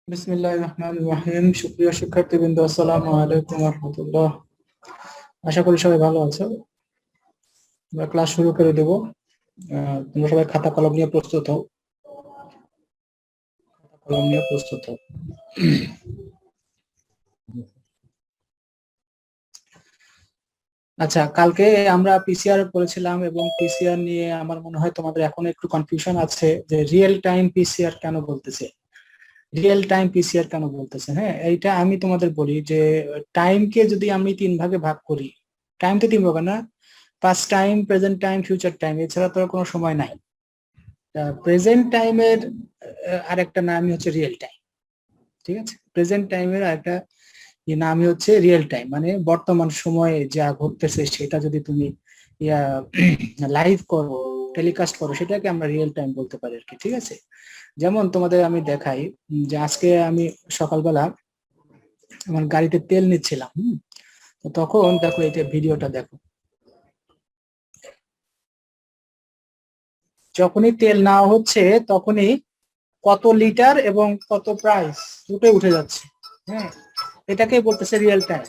বিসমিল্লাহির রহমানির রহিম। সুপ্রিয় শিক্ষার্থীবৃন্দ, আসসালামু আলাইকুম ওয়া রাহমাতুল্লাহ। আশা করি সবাই ভালো আছো। আমরা ক্লাস শুরু করে দেব। তোমরা সবাই খাতা কলম নিয়ে প্রস্তুত হও। কলম নিয়ে প্রস্তুত হও। আচ্ছা, কালকে আমরা পিসিআর করেছিলাম এবং পিসিআর নিয়ে আমার মনে হয় তোমাদের এখন একটু কনফিউশন আছে যে রিয়েল টাইম পিসিআর কেন বলতেছে। রিয়েল টাইম পিসিআর কেন বলতেছে? হ্যাঁ, এইটা আমি তোমাদের বলি যে টাইমকে যদি আমি তিন ভাগে ভাগ করি, টাইম তো তিন ভাগে না, past time, present time, future time, এছাড়া তো আর কোনো সময় নাই। প্রেজেন্ট টাইমের আরেকটা নামই হচ্ছে রিয়েল টাইম। ঠিক আছে, প্রেজেন্ট টাইমের আরেকটা নামই হচ্ছে রিয়েল টাইম, মানে বর্তমান সময়ে যা ঘটতেছে সেটা যদি তুমি লাইভ করো, টেলিকাস্ট করো, সেটাকে আমরা রিয়েল টাইম বলতে পারি আর কি। ঠিক আছে, যেমন তোমাদের আমি দেখাই যে আজকে আমি সকালবেলা আমার গাড়িতে তেল নিচ্ছিলাম। তো তখন দেখো, এটা ভিডিওটা দেখো। যখনই তেল নেওয়া হচ্ছে তখনই কত লিটার এবং কত প্রাইস দুটোই উঠে যাচ্ছে। হ্যাঁ, এটাকেই বলতেছে রিয়েল টাইম।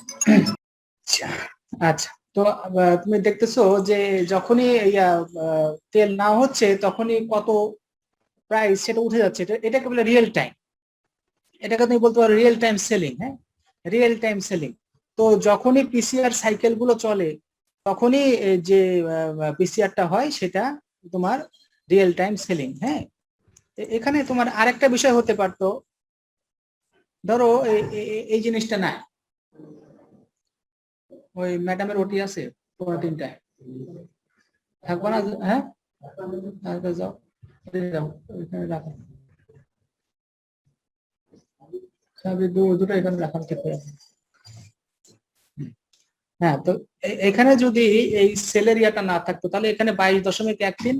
আচ্ছা, আচ্ছা। তো তুমি দেখতেছো যে যখনই তেল না হচ্ছে তখনই কত প্রাইস সেটা উঠে যাচ্ছে, এটাকে বলে রিয়েল টাইম। এটাকে তুমি বলতে পারো রিয়েল টাইম সেলিং। হ্যাঁ, রিয়েল টাইম সেলিং। তো যখনই পিসিআর সাইকেল গুলো চলে তখনই যে পিসিআরটা হয় সেটা তোমার রিয়েল টাইম সেলিং। হ্যাঁ, এখানে তোমার আরেকটা বিষয় হতে পারতো, ধরো এই জিনিসটা নাই, ওই ম্যাডামের ওটি আছে পনেরো তিনটায়, থাকবো না? হ্যাঁ, যাও, যাও, ওইখানে রাখো, দুটো এখানে রাখা ঠিক করে। হ্যাঁ, তো এখানে যদি এই সেলের ইয়াটা না থাকতো তাহলে এখানে 22.13,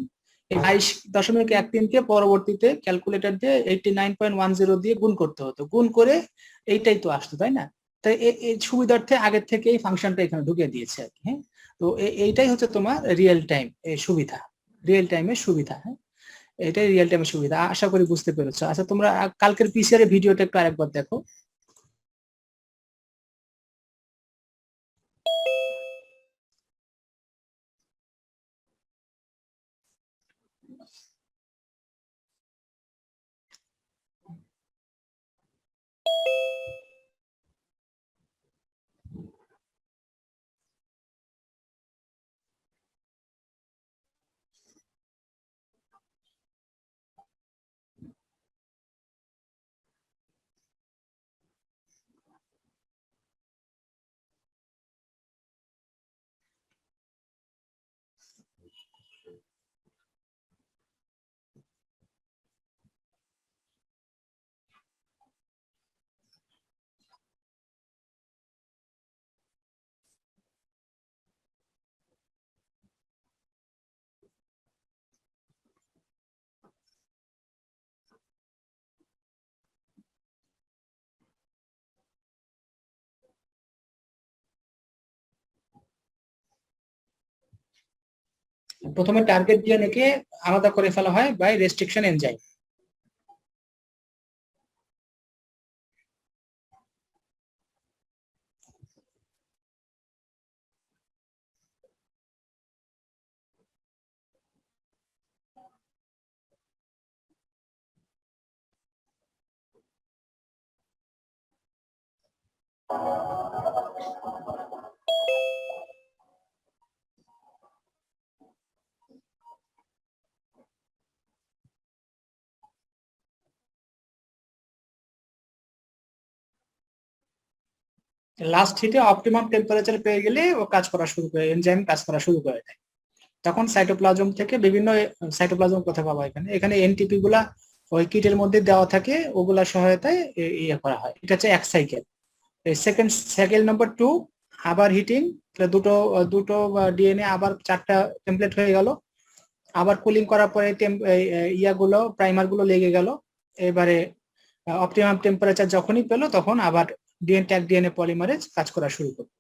এই 22.13 কে পরবর্তীতে ক্যালকুলেটর দিয়ে 89.10 দিয়ে গুণ করতে হতো, গুণ করে এইটাই তো আসতো, তাই না? তাই এই সুবিধার্থে আগের থেকে এই ফাংশনটা এখানে ঢুকিয়ে দিয়েছে আর কি। হ্যাঁ, তো এইটাই হচ্ছে তোমার রিয়েল টাইম সুবিধা, রিয়েল টাইমের সুবিধা। হ্যাঁ, এটাই রিয়েল টাইমের সুবিধা। আশা করি বুঝতে পেরেছো। আচ্ছা, তোমরা কালকের পিসিআর এর ভিডিওটা একটু আরেকবার দেখো। প্রথমে টার্গেট ডিএনএ আলাদা করে ফেলা হয় বাই রেস্ট্রিকশন এনজাইম। লাস্ট হিটে অপটিমাম টেম্পারেচার পেয়ে গেলে ও কাজ করা শুরু করে, এনজাইম কাজ করা শুরু করে দেয়। তখন সাইটোপ্লাজম থেকে বিভিন্ন সাইটোপ্লাজম কোথায় পাবো? এখানে এখানে এনটিপি গুলা ওই কিটের মধ্যে দেওয়া থাকে, ওগুলা সহায়তায় ইয়ে করা হয়। এটা হচ্ছে এক cycle. Second cycle number two, আবার হিটিং, দুটো দুটো ডিএনএ আবার চারটা টেমপ্লেট হয়ে গেল। আবার কুলিং করার পরে ইয়াগুলো প্রাইমার গুলো লেগে গেল। এবারে অপটিমাম টেম্পারেচার যখনই পেলো তখন আবার ডিএনএ পলিমারেজ কাজ করা শুরু করলো।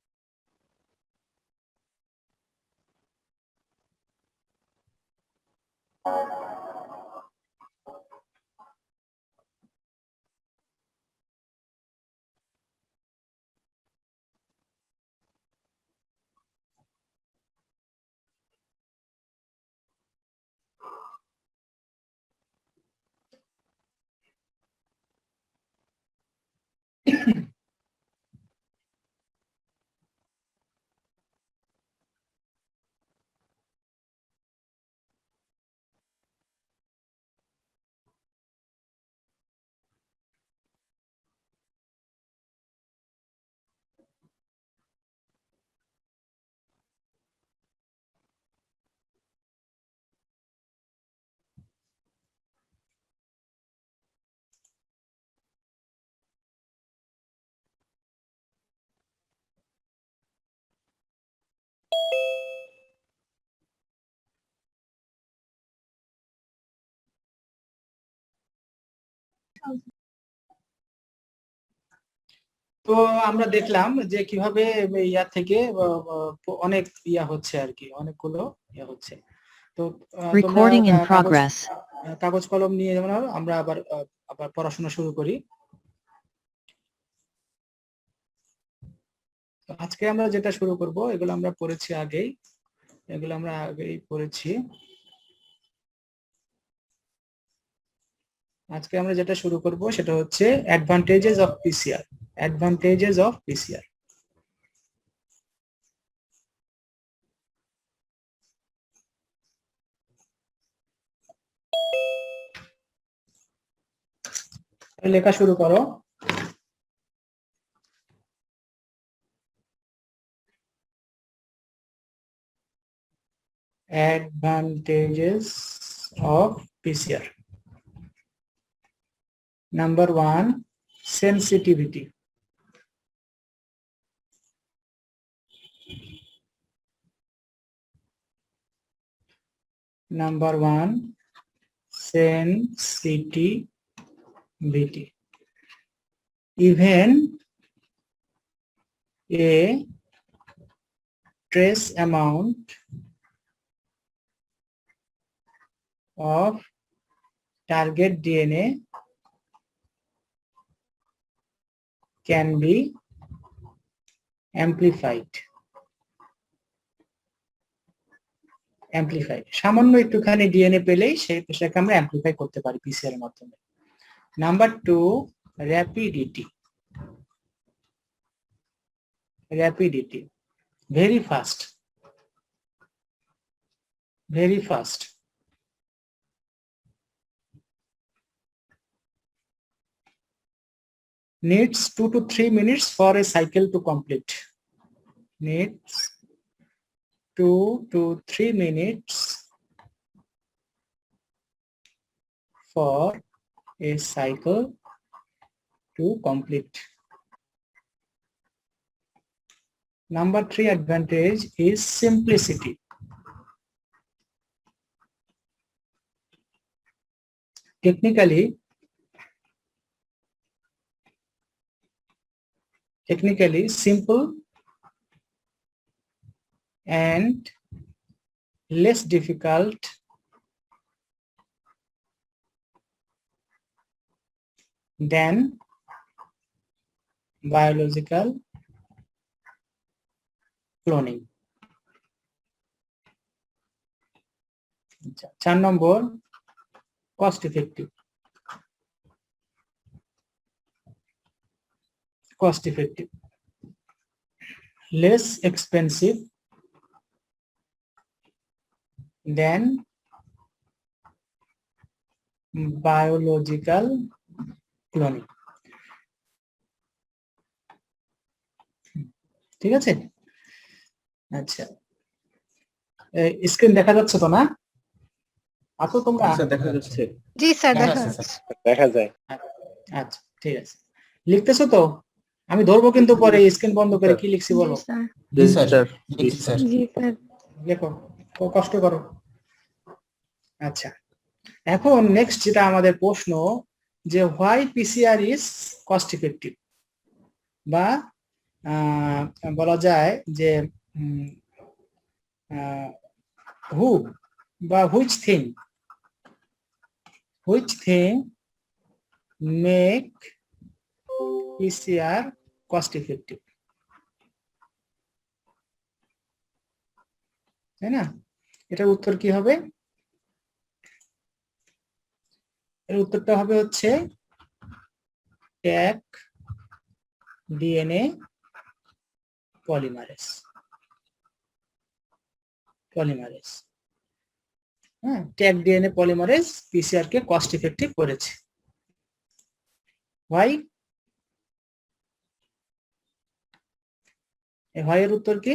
তো আমরা দেখলাম যে কিভাবে ইয়া থেকে অনেক ইয়া হচ্ছে আর কি, অনেকগুলো ইয়া হচ্ছে। তো তোমরা কাগজ কলম নিয়ে যেমন আমরা আবার পড়াশোনা শুরু করি। আজকে আমরা যেটা শুরু করব এগুলো আমরা পড়েছি আগেই, এগুলো আমরা আগেই পড়েছি। আজকে আমরা যেটা শুরু করব সেটা হচ্ছে advantages of PCR. Advantages of PCR. লেখা শুরু করো। Advantages of PCR. Number 1, sensitivity. Number 1, sensitivity. Even a trace amount of target DNA can be amplified. সামান্য একটুখানি ডিএনএ পেলেই সেটাকে আমরা অ্যামপ্লিফাই করতে পারি পিসিআর এর মাধ্যমে। Number 2, র্যাপিডিটি। very fast. Needs 2 to 3 minutes for a cycle to complete. Needs 2 to 3 minutes for a cycle to complete. Number 3 advantage is simplicity. Technically simple and less difficult than biological cloning. 4 number, cost effective. Less expensive than biological cloning. ঠিক আছে? আচ্ছা, screen দেখা যাচ্ছে তো না? আতো তোমরা? দেখা যাচ্ছে। জি স্যার, দেখা যায়। আচ্ছা ঠিক আছে, লিখতেছো তো? আমি ধরবো কিন্তু পরে স্ক্রিন বন্ধ করে কি লিখছি বলো। জি স্যার। লেখো, কষ্ট করো। আচ্ছা, এখন নেক্সট যেটা আমাদের প্রশ্ন, যে why PCR is cost effective, বা বলা যায় যে হু বা which thing make PCR cost effective, তাই না? এটার উত্তর কি হবে? এর উত্তরটা হবে হচ্ছে ট্যাগ ডিএনএ পলিমারেজ। হ্যাঁ, ট্যাগ ডিএনএ পলিমারেজ পিসিআর কে কস্ট ইফেক্টিভ করেছে। হোয়াই? হোয়াই এর উত্তর কি?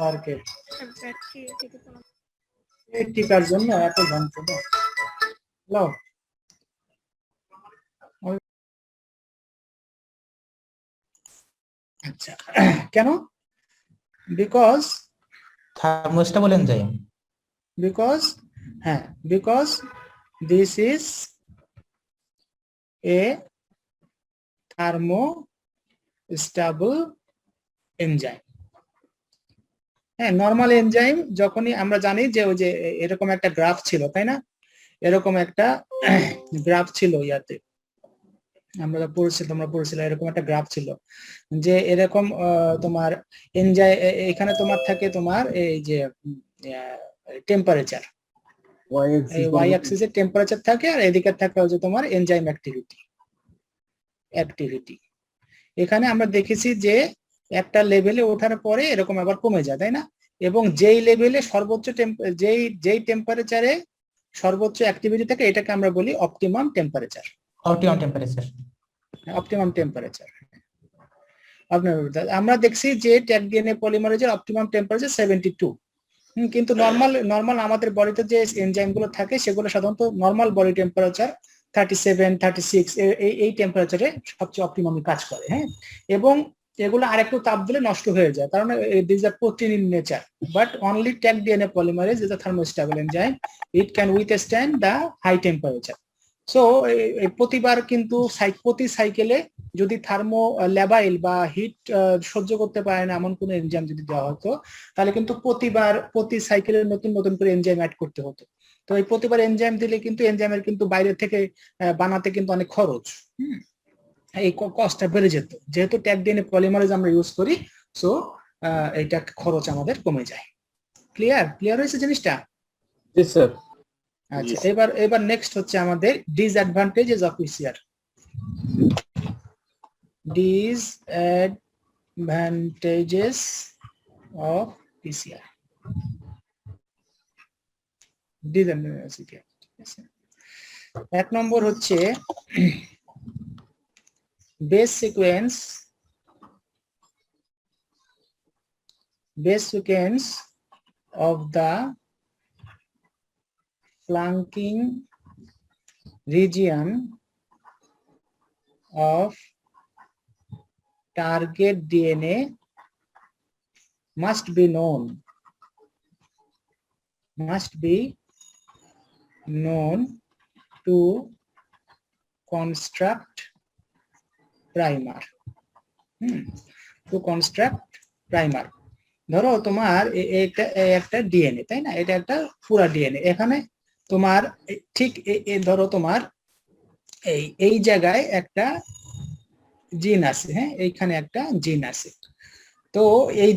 আর কে টিকার জন্য এত যন্ত্রণা। আচ্ছা, কেন? বিকজ বলেন যাই। Because this is a thermostable enzyme। হ্যাঁ, নর্মাল এনজাইম যখনই আমরা জানি যে ওই যে এরকম একটা গ্রাফ ছিল, তাই না? এরকম একটা গ্রাফ ছিল ইয়াতে, তোমরা পড়েছিলে এরকম একটা গ্রাফ ছিল যে এরকম তোমার এনজাইম, এখানে তোমার থাকে তোমার এই যে টেম্পারেচার, ওয়াই অ্যাক্সিসে টেম্পারেচার থাকে, আর এদিকে থাকে হচ্ছে তোমার এনজাইম অ্যাক্টিভিটি। এখানে আমরা দেখেছি যে একটা লেভেলে ওঠার পরে এরকম আবার কমে যায়, তাই না? এবং যেই লেভেলে সর্বোচ্চ যেই টেম্পারেচারে সর্বোচ্চ অ্যাক্টিভিটি থাকে এটাকে আমরা বলি অপটিমাম টেম্পারেচার। আমরা দেখছি যে ট্যাগ ডিএনএ পলিমারেজের অপটিমাম টেম্পারেচার 72। কিন্তু নর্মাল আমাদের বডিতে যে এনজাইম গুলো থাকে সেগুলো সাধারণত নর্মাল বডি টেম্পারেচার 37, 36 এই টেম্পারেচারে সবচেয়ে অপটিমামলি কাজ করে। হ্যাঁ, এবং এগুলো আরেকটু তাপ দিলে নষ্ট হয়ে যায়, কারণ this are protein in nature, but only Taq DNA polymerase is a thermostable enzyme, it can withstand the high temperature. So প্রতিবার কিন্তু প্রতি সাইকেলে যদি থার্মো লেবাইল বা হিট সহ্য করতে পারে না এমন কোন এনজাইম যদি দেওয়া হতো, তাহলে কিন্তু প্রতি সাইকেলে নতুন নতুন করে এনজাইম অ্যাড করতে হতো। তো এই প্রতিবার এনজাইম দিলে কিন্তু এনজাইমের কিন্তু বাইরে থেকে বানাতে কিন্তু অনেক খরচ, এই কস্টটা বেড়ে যেত। যেহেতু ট্যাগ ডিএনএ পলিমারেজ আমরা ইউজ করি, সো এইটা খরচ আমাদের কমে যায়। ক্লিয়ার হয়েছে জিনিসটা? জি স্যার। আচ্ছা, এবার নেক্সট হচ্ছে আমাদের disadvantages of PCR. Disadvantages of PCR. এক নম্বর হচ্ছে base sequence of the flanking region of target DNA must be known to construct primer. ধরো তোমার একটা ডিএনএ, তাই না? এটা একটা পুরা ডিএনএ। এখানে তোমার ঠিক ধরো তোমার এই জায়গায় একটা জিন আছে, হ্যাঁ, এইখানে একটা জিন আছে। তো এই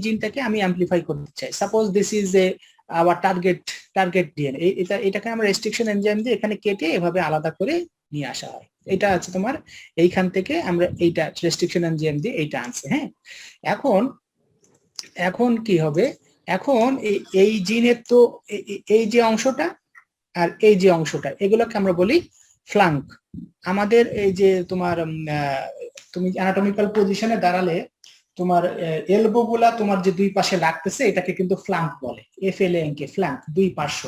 জিনটাকে আমি অ্যাম্পলিফাই করতে চাই। Suppose this is our target DNA. এটাকে আমরা রেস্ট্রিকশন এনজাইম দিয়ে এখানে কেটে এভাবে আলাদা করে নিয়ে আসা হয়। এটা আছে তোমার এইখান থেকে আমরা এইটা রেস্ট্রিকশন এনজাইম দিয়ে এইটা আনছে। হ্যাঁ, এখন কি হবে? এখন এই জিনের তো এই যে অংশটা আর এই যে অংশটা, এগুলোকে আমরা বলি ফ্লাঙ্ক। আমাদের এই যে তোমার তুমি অ্যানাটমিক্যাল পজিশনে দাঁড়ালে তোমার এলবো গুলা তোমার যে দুই পাশে লাগতেছে এটাকে কিন্তু ফ্লাঙ্ক বলে, FLANK, ফ্লাঙ্ক, দুই পার্শ্ব।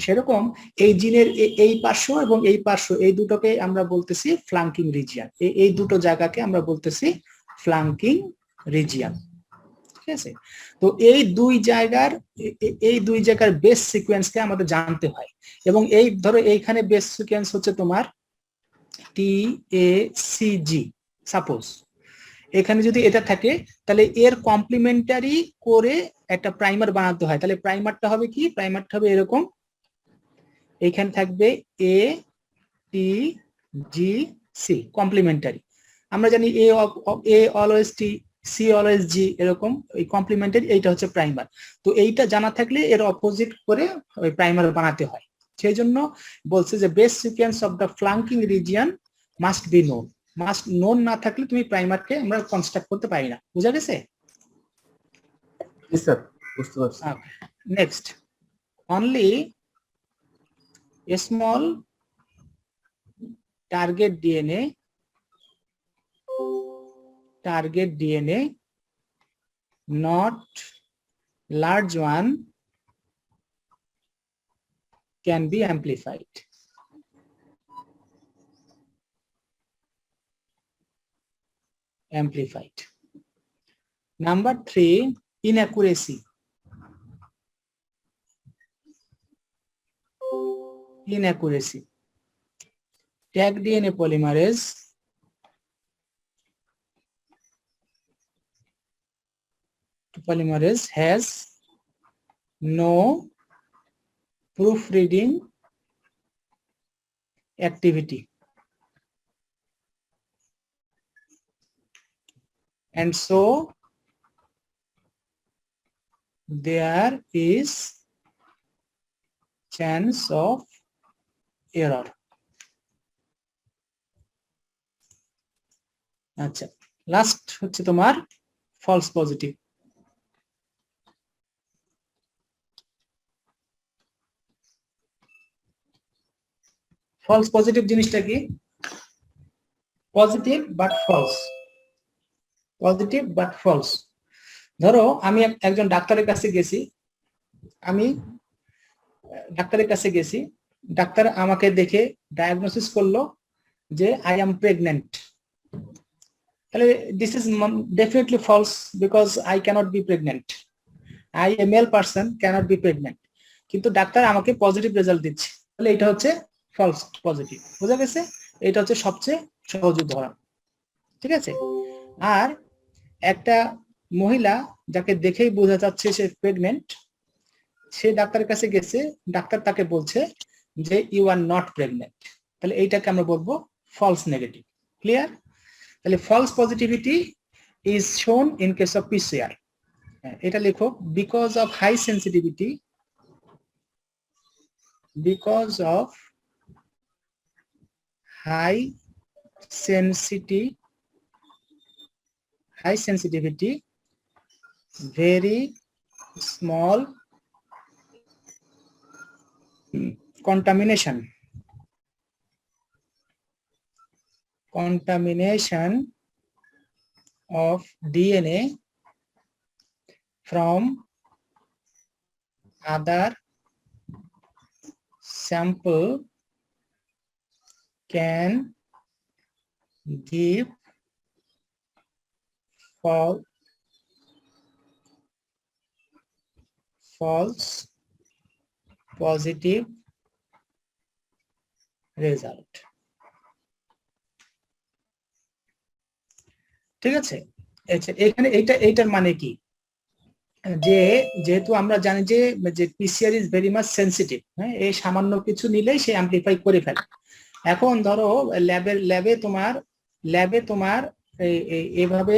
সেরকম এই জিনের এই পার্শ্ব এবং এই পার্শ্ব, এই দুটোকে আমরা বলতেছি ফ্লাঙ্কিং রিজিয়ন। এই দুটো জায়গাকে আমরা বলতেছি ফ্লাঙ্কিং রিজিয়ন। ঠিক আছে? তো এই দুই জায়গার বেস সিকোয়েন্সকে আমাদের জানতে হয়। এবং এই ধরো এইখানে বেস সিকোয়েন্স হচ্ছে তোমার TACG সাপোজ। এখানে যদি এটা থাকে তাহলে এর কমপ্লিমেন্টারি করে একটা প্রাইমার বানাতে হয়। তাহলে প্রাইমারটা হবে কি? প্রাইমারটা হবে এরকম, এখানে থাকবে ATGC কমপ্লিমেন্টারি। আমরা জানি A always T, C always G, এরকম এই কমপ্লিমেন্টারি, এইটা হচ্ছে প্রাইমার। তো এইটা জানা থাকলে এর অপোজিট করে ওই প্রাইমার বানাতে হয়। সেই জন্য বলছে যে base sequence of the flanking region must be known না থাকলে তুমি প্রাইমারকে আমরা কনস্ট্রাক্ট করতে পারি না। বুঝা গেছে? জি স্যার, বুঝতে পারছি। Next, only a small target DNA, not large one, can be amplified. Number 3, inaccuracy. tag DNA polymerase has no proofreading activity, and so there is chance of error. আচ্ছা, লাস্ট হচ্ছে তোমার ফলস পজিটিভ। ফলস পজিটিভ জিনিসটা কি? Positive but false, positive but false. ধরো আমি একজন ডাক্তারের কাছে গেছি, ডাক্তার আমাকে দেখে ডায়াগনোসিস করলো যে আই এম প্রেগনেন্ট। তাহলে this is definitely false, because I can't be pregnant, I a male person can't be pregnant, কিন্তু ডাক্তার আমাকে পজিটিভ রেজাল্ট দিচ্ছে, তাহলে এটা হচ্ছে ফলস পজিটিভ। বোঝা গেছে? এটা হচ্ছে সবচেয়ে সহজ উদাহরণ, ঠিক আছে? আর একটা মহিলা যাকে দেখেই বোঝা যাচ্ছে সে প্রেগনেন্ট, সে ডাক্তারের কাছে গেছে, ডাক্তার তাকে বলছে যে ইউ আর নট প্রেগনেন্ট, তাহলে এইটাকে আমরা বলবো ফলস নেগেটিভ। ক্লিয়ার? তাহলে false positivity is shown in case of PCR. এটা লেখো, because of high sensitivity, because of high sensitivity, very small contamination of DNA from other sample can give false positive result. ঠিক আছে? এখানে এইটার মানে কি, যে যেহেতু আমরা জানি যে PCR is very much sensitive, হ্যাঁ, এই সামান্য কিছু নিলেই সে অ্যামপ্লিফাই করে ফেলে। এখন ধরো ল্যাবে তোমার এইভাবে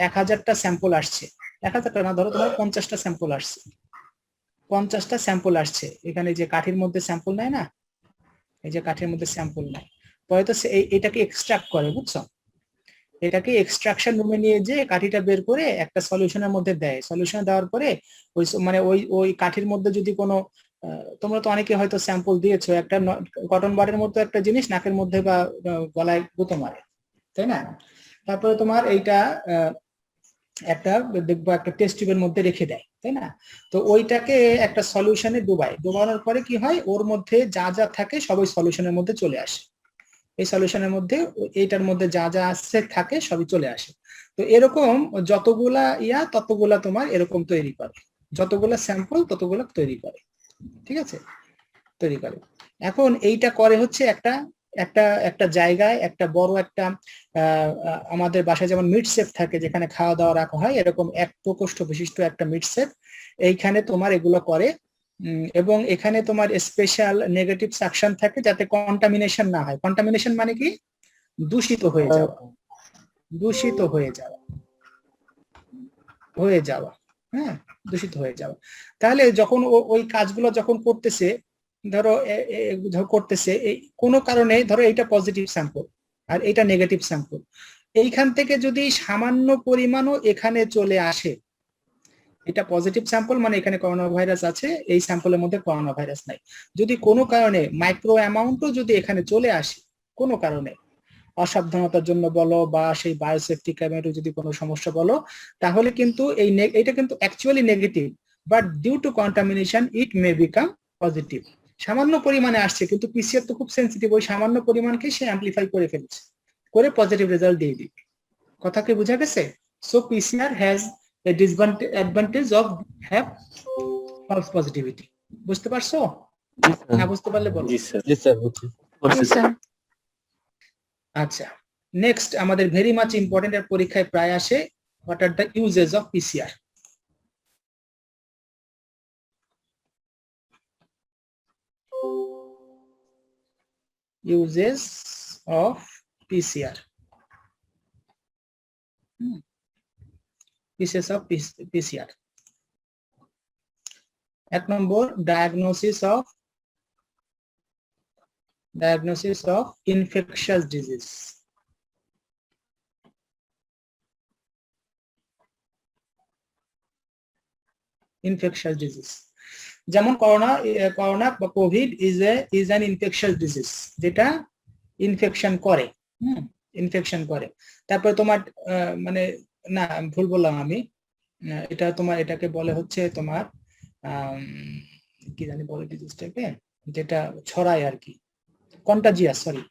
1000টা স্যাম্পল আসছে, 1000টা না, ধরো তোমার 50টা স্যাম্পল আসছে, 50টা স্যাম্পল আসছে। এখানে যে কাঠির মধ্যে স্যাম্পল নেয় না, এই যে কাঠির মধ্যে স্যাম্পল নেয়, পরে তো এটাকে এক্সট্রাক্ট করে, বুঝছো? এটাকে এক্সট্রাকশন রুমে নিয়ে যে কাঠিটা বের করে একটা সলিউশনের মধ্যে দেয়, সলিউশনে দেওয়ার পরে ওই কাঠির মধ্যে যদি কোনো, তোমরা তো অনেকে হয়তো স্যাম্পল দিয়েছো, একটা কটন বারের মতো একটা জিনিস নাকের মধ্যে বা গলায় গুঁতো মারে, তাই না? তারপরে তোমার এইটা একটা দেখবো একটা টেস্ট টিউবের মধ্যে রেখে দেয়, তাই না? তো ওইটাকে একটা সলিউশনে ডোবানোর পরে কি হয়, ওর মধ্যে যা যা থাকে সবই সলিউশনের মধ্যে চলে আসে। এই সলিউশনের মধ্যে এইটার মধ্যে যা যা আসছে থাকে সবই চলে আসে। তো এরকম যতগুলা ততগুলা তোমার এরকম তৈরি করে, যতগুলা স্যাম্পল ততগুলা তৈরি করে, ঠিক আছে? তৈরি করে। এখন এইটা করে হচ্ছে একটা জায়গায়, একটা বড় একটা আমাদের বাসায় যেমন মিড সেফ থাকে যেখানে খাওয়া দাওয়া রাখা হয়, এরকম এক প্রকোষ্ঠ বিশিষ্ট একটা মিড সেফ, এইখানে তোমার এগুলো করে। এবং এখানে তোমার স্পেশাল নেগেটিভ সাকশন থাকে যাতে কন্টামিনেশন না হয়। কন্টামিনেশন মানে কি? দূষিত হয়ে যাওয়া, হ্যাঁ, দূষিত হয়ে যাওয়া। তাহলে যখন ওই কাজগুলো যখন করতেছে, ধরো করতেছে কোনো কারণে, ধরো এইটা পজিটিভ স্যাম্পল আর এটা নেগেটিভ স্যাম্পল, এইখান থেকে যদি সামান্য পরিমাণও এখানে চলে আসে, এটা পজিটিভ স্যাম্পল মানে এখানে করোনা ভাইরাস আছে, এই স্যাম্পলের মধ্যে করোনা ভাইরাস নাই। যদি কোনো কারণে মাইক্রো অ্যামাউন্টও যদি এখানে চলে আসে, কোনো কারণে অসাবধানতার জন্য বলো বা সেই বায়োসেফটি ক্যামেরও যদি কোনো সমস্যা বলো, তাহলে কিন্তু এইটা কিন্তু actually negative, but due to contamination it may become positive. সামান্য পরিমাণে আসছে, কিন্তু পিসিআর তো খুব সেন্সিটিভ, ওই সামান্য পরিমাণকে সে অ্যামপ্লিফাই করে ফেলছে, করে পজিটিভ রেজাল্ট দিয়ে দিবে। কথা কি বোঝা গেছে? So PCR has a disadvantage of have false positivity. বুঝতে পারছো? না বুঝতে পারলে বলো। জি স্যার, বুঝছি। আচ্ছা, নেক্সট আমাদের ভেরি মাচ ইম্পর্টেন্ট এর পরীক্ষায় প্রায় আসে, what are the uses of PCR. Uses of PCR, pieces of PCR. 1 number, diagnosis of infectious disease. Infectious disease যেমন করোনা বা Covid is an infectious disease, যেটা ইনফেকশন করে, ইনফেকশন করে। তারপরে তোমার মানে না, ভুল বললাম আমি, এটা তোমার এটাকে বলে হচ্ছে তোমার কি জানি বলে ডিজিজটাকে, যেটা ছড়ায় আর কি, কন্টাজিয়াস, সরি,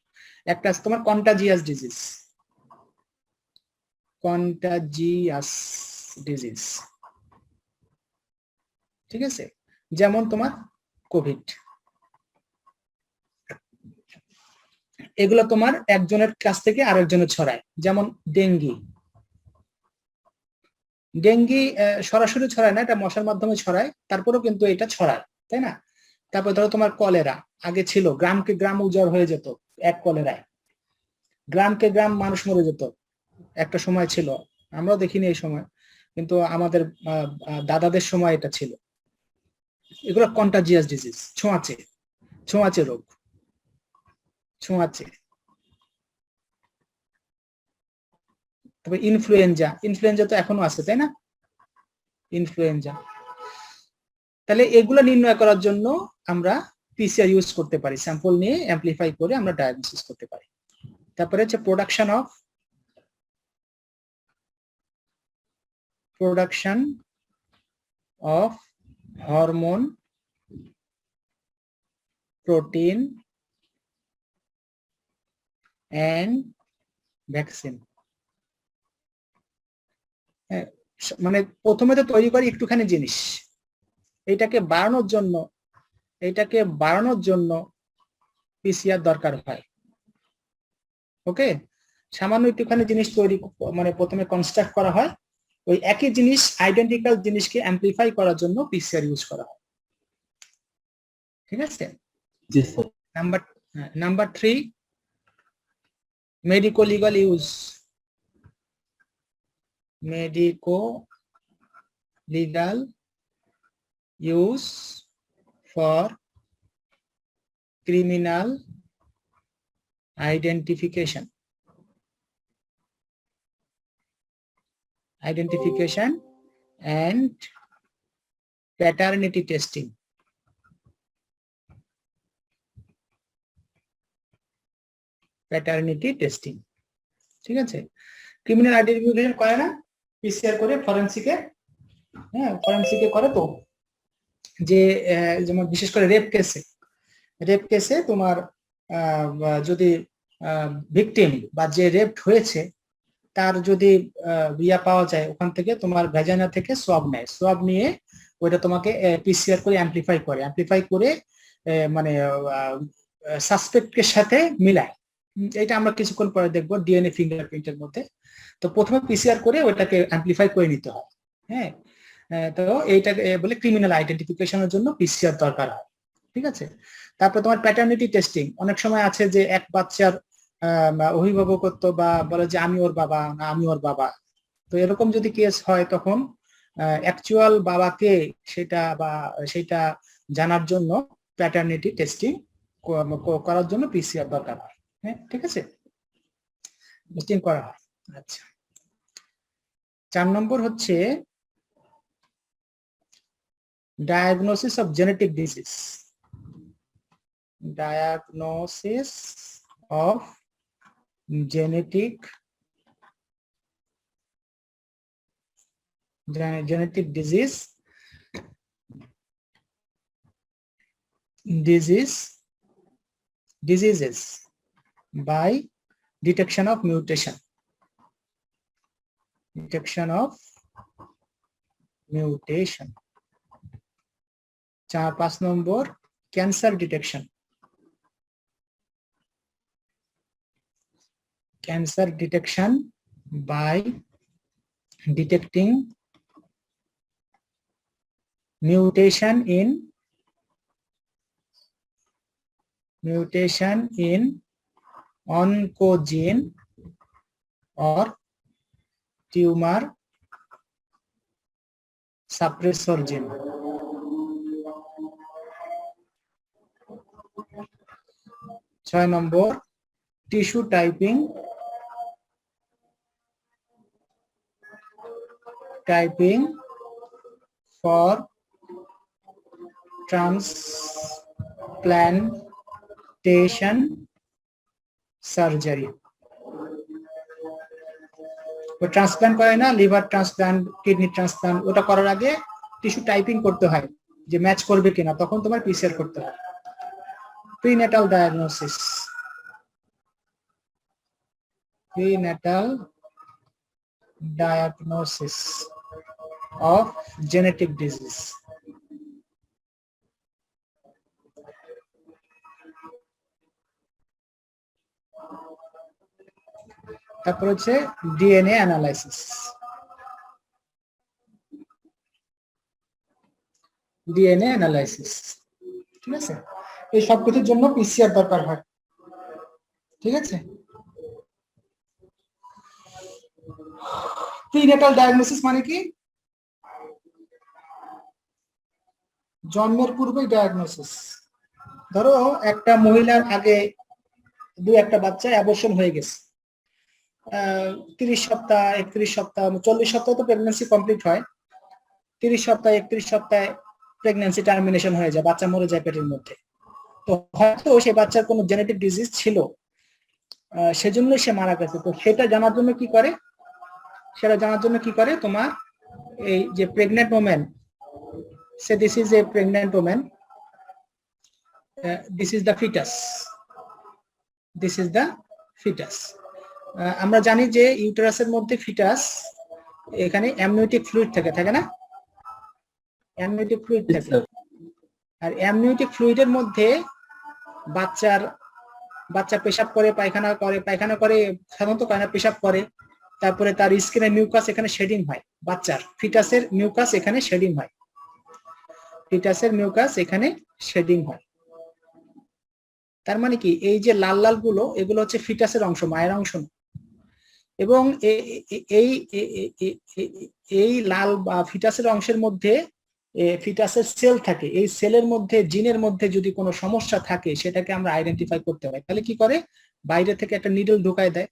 একটা আছে তোমার কন্টাজিয়াস ডিজিজ, কন্টাজিয়াস ডিজিজ, ঠিক আছে, যেমন তোমার কোভিড। এগুলো তোমার একজনের কাছ থেকে আরেকজনের ছড়ায়, যেমন ডেঙ্গি। ডেঙ্গি সরাসরি ছড়ায় না, এটা মশার মাধ্যমে ছড়ায়, তারপরেও কিন্তু এটা ছড়ায়, তাই না? তারপর ধরো তোমার কলেরা, আগে ছিল গ্রামকে গ্রাম উজাড় হয়ে যেত এক কলেরায়, গ্রামকে গ্রাম মানুষ মরে যেত, একটা সময় ছিল, আমরাও দেখিনি এই সময়, কিন্তু আমাদের দাদাদের সময় এটা ছিল। এগুলো কন্টাজিয়াস ডিজিজ, ছোঁয়াচে রোগ, ছোঁয়াচে। তবে ইনফ্লুয়েঞ্জা তো এখনো আছে, তাই না? ইনফ্লুয়েঞ্জা। তাহলে এগুলো নির্ণয় করার জন্য আমরা পিসিআর ইউজ করতে পারি, স্যাম্পল নিয়ে অ্যাম্পলিফাই করে আমরা ডায়াগনোসিস করতে পারি। তারপরে হচ্ছে production of hormone, protein and vaccine. মানে প্রথমে তো তৈরি করি একটুখানি জিনিস, এইটাকে বাড়ানোর জন্য পিসিআর দরকার হয়। ওকে, সামান্য একটুখানি জিনিস তৈরি, মানে প্রথমে কনস্ট্রাক্ট করা হয়, ওই একই জিনিস, আইডেন্টিক্যাল জিনিসকে অ্যাম্পলিফাই করার জন্য পিসিআর ইউজ করা হয়, ঠিক আছে? জি sir. Number 3, medico legal use. Medico-legal use for criminal identification and paternity testing. ঠিক আছে? ক্রিমিনাল আইডেন্টিফিকেশন করে না, পিসিআর করে ফরেনসিকে, ফরেনসিকে করে। তো যে যেমন বিশেষ করে রেপ কেসে তোমার যদি ভিকটিম বা যে রেপ হয়েছে তার যদি ইয়া পাওয়া যায়, ওখান থেকে তোমার ভ্যাজাইনা থেকে সোয়াব নিয়ে ওইটা তোমাকে পিসিআর করে অ্যাম্পলিফাই করে মানে সাসপেক্টের সাথে মিলায়। এটা আমরা কিছুক্ষণ পরে দেখবো ডিএনএ ফিঙ্গারপ্রিন্টের মধ্যে। তো প্রথমে পিসিআর করে ওইটাকে অ্যাম্পলিফাই করে নিতে হয়। হ্যাঁ, তো এইটাকে বলে ক্রিমিনাল আইডেন্টিফিকেশনের জন্য পিসিআর দরকার হয়, ঠিক আছে? তারপর তোমার প্যাটার্নিটি টেস্টিং, অনেক সময় আছে যে এক বাচ্চার অভিভাবকত্ব বা বলে যে আমি ওর বাবা না আমি ওর বাবা, তো এরকম যদি কেস হয় তখন অ্যাকচুয়াল বাবাকে সেটা জানার জন্য প্যাটার্নিটি টেস্টিং করার জন্য পিসিআর দরকার হয়। হ্যাঁ, ঠিক আছে, টেস্টিং করা হয়। আচ্ছা, 4 নম্বর হচ্ছে diagnosis of genetic disease. Diagnosis of genetic diseases by detection of mutation. 5 number, cancer detection. cancer detection by detecting mutation in oncogene or tumor suppressor gene. ছয় নম্বর, tissue typing for transplantation surgery. Transplant করে না, liver transplant, kidney transplant, ওটা করার আগে tissue typing করতে হয় যে match করবে কিনা, তখন তোমার পিসিআর করতে হয়। prenatal diagnosis of genetic disease. তারপর হচ্ছে ডিএনএ অ্যানালাইসিস। ঠিক আছে, এই সব কিছুর জন্য পিসিআর দরকার হয়। ঠিক আছে, প্রিনেটাল ডায়াগনোসিস মানে কি? জন্মের পূর্বে ডায়াগনোসিস। ধরো একটা মহিলার আগে একটা বাচ্চা অ্যাবর্শন হয়ে গেছে, 30 সপ্তাহ, 31 সপ্তাহ, 40 সপ্তাহ তো প্রেগন্যান্সি কমপ্লিট হয়, 30 সপ্তাহ 31 সপ্তাহে প্রেগন্যান্সি টার্মিনেশন হয়ে যায়, বাচ্চা মরে যায় পেটের মধ্যে। তো হয়তো সেই বাচ্চার কোনো জেনেটিক ডিজিজ ছিল, সেজন্য সে মারা গেছে। তো সেটা জানার জন্য কি করে, তোমার এই যে প্রেগনেন্ট ওম্যান, সে this is a pregnant woman, this is the foetus. আমরা জানি যে ইউটেরাসের মধ্যে ফিটাস, এখানে অ্যামনিওটিক ফ্লুইড থাকে না? অ্যামনিওটিক ফ্লুইড থাকে, আর অ্যামনিওটিক ফ্লুইডের মধ্যে বাচ্চা পেশাব করে, পায়খানা করে, সাধারণত পেশাব করে, তারপরে তার স্কিনের মিউকাস এখানে শেডিং হয়, বাচ্চার ফিটাসের মিউকাস এখানে শেডিং হয়। তার মানে কি, এই যে লাল লাল গুলো, এগুলো হচ্ছে ফিটাসের অংশ, মায়ের অংশ না। এবং এই লাল বা ফিটাসের অংশের মধ্যে ফিটাসের সেল থাকে, এই সেলের মধ্যে জিনের মধ্যে যদি কোনো সমস্যা থাকে সেটাকে আমরা আইডেন্টিফাই করতে পারি। তাহলে কি করে, বাইরে থেকে একটা নিডল ঢুকায় দেয়,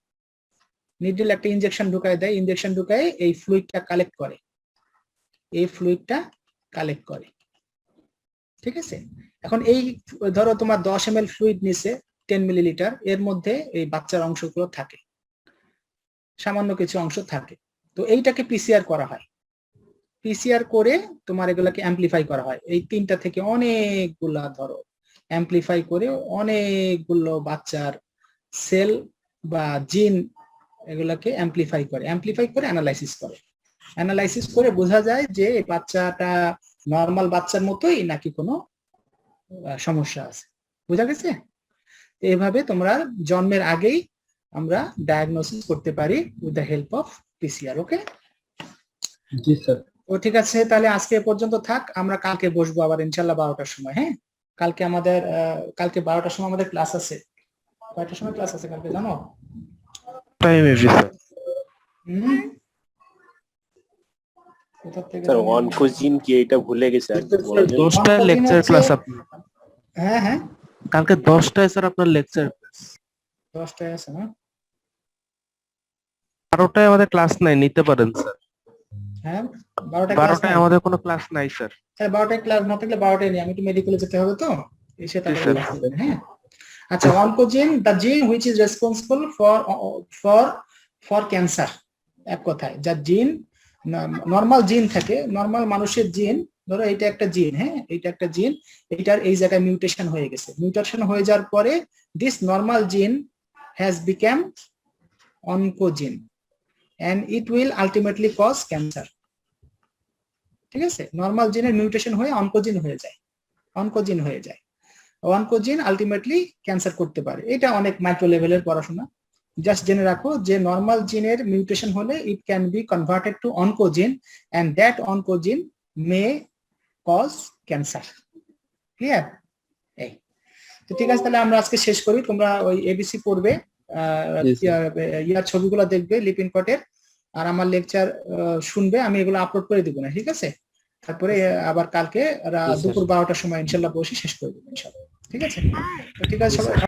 একটা ইনজেকশন ঢুকায় দেয়, ইনজেকশন ঢুকায় এই ফ্লুইডটা কালেক্ট করে, ঠিক আছে। এখন এই ধরো তোমার 10 ml ফ্লুইড নিছে, 10 মিলিলিটার, এর মধ্যে এই বাচ্চার অংশগুলো থাকে, সামান্য কিছু অংশ থাকে। তো এইটাকে পিসিআর করা হয়, পিসিআর করে তোমার এগুলাকে অ্যাম্পলিফাই করা হয়। এই 3টা থেকে অনেকগুলা ধরো অ্যাম্পলিফাই করে অনেকগুলো বাচ্চার সেল বা জিন, এগুলাকে অ্যাম্পলিফাই করে অ্যানালাইসিস করে বোঝা যায় যে এই বাচ্চাটা নর্মাল বাচ্চার মতোই নাকি কোনো সমস্যা আছে। বোঝা গেছে? এইভাবে তোমরা জন্মের আগেই আমরা ডায়াগনোসিস করতে পারি with the help of PCR. Okay, জি স্যার। ও ঠিক আছে, তাহলে আজকে পর্যন্ত থাক, আমরা কালকে বসবো আবার ইনশাল্লাহ 12টার সময়। হ্যাঁ, কালকে 12টার সময় আমাদের ক্লাস আছে। কয়টার সময় ক্লাস আছে কালকে জানো? Time every sir. কোথা থেকে? স্যার অনকোজিন কি, এটা ভুলে গেছে আর কি বলা যায়। 10টায় লেকচার ক্লাস আপনার। হ্যাঁ, কালকে 10টায় স্যার আপনার লেকচার ক্লাস। 10টায় আছে না? 12টায় আমাদের ক্লাস নাই, নিতে পারেন স্যার। হ্যাঁ, 12টায় আমাদের কোনো ক্লাস নাই স্যার। স্যার 12টায় ক্লাস না থাকলে 12টায় নিয়ে আমি একটু মেডিকেলে যেতে হবে, তো এসে তারপরে ক্লাস করবেন। হ্যাঁ, আচ্ছা, অনকোজিন, দ্য জিন which is responsible for cancer. এক কথায়, যা জিন নরমাল জিন থাকে, নরমাল মানুষের জিন, ধরো এটা একটা জিন, হ্যাঁ, এটা একটা জিন, এটার এই জায়গায় মিউটেশন হয়ে গেছে। মিউটেশন হয়ে যাওয়ার পরে দিস নরমাল জিন has become oncogene and it will ultimately cause cancer. ঠিক আছে, নরমাল জিনের মিউটেশন হয়ে অনকোজিন হয়ে যায়, অনকোজিন আলটিমেটলি ক্যান্সার করতে পারে। এটা অনেক মাইক্রো লেভেলের পড়াশোনা, জাস্ট জেনে রাখো যে নর্মাল জিনের মিউটেশন হলে it can be converted to oncogene and that oncogene may cause cancer. Clear? এই তো ঠিক আছে, তাহলে আমরা আজকে শেষ করি। তোমরা ওই এবিসি পড়বে, Yes, sir. ইয়ার ছবিগুলো দেখবে লিপিন কটের, আর আমার লেকচার শুনবে। আমি এগুলো আপলোড করে দিব না, ঠিক আছে? তারপরে আবার কালকে Yes, sir. দুপুর 12টার সময় ইনশাল্লাহ বসে শেষ করে দেবো ইনশাল্লাহ। ঠিক আছে? তো ঠিক আছে সবাই।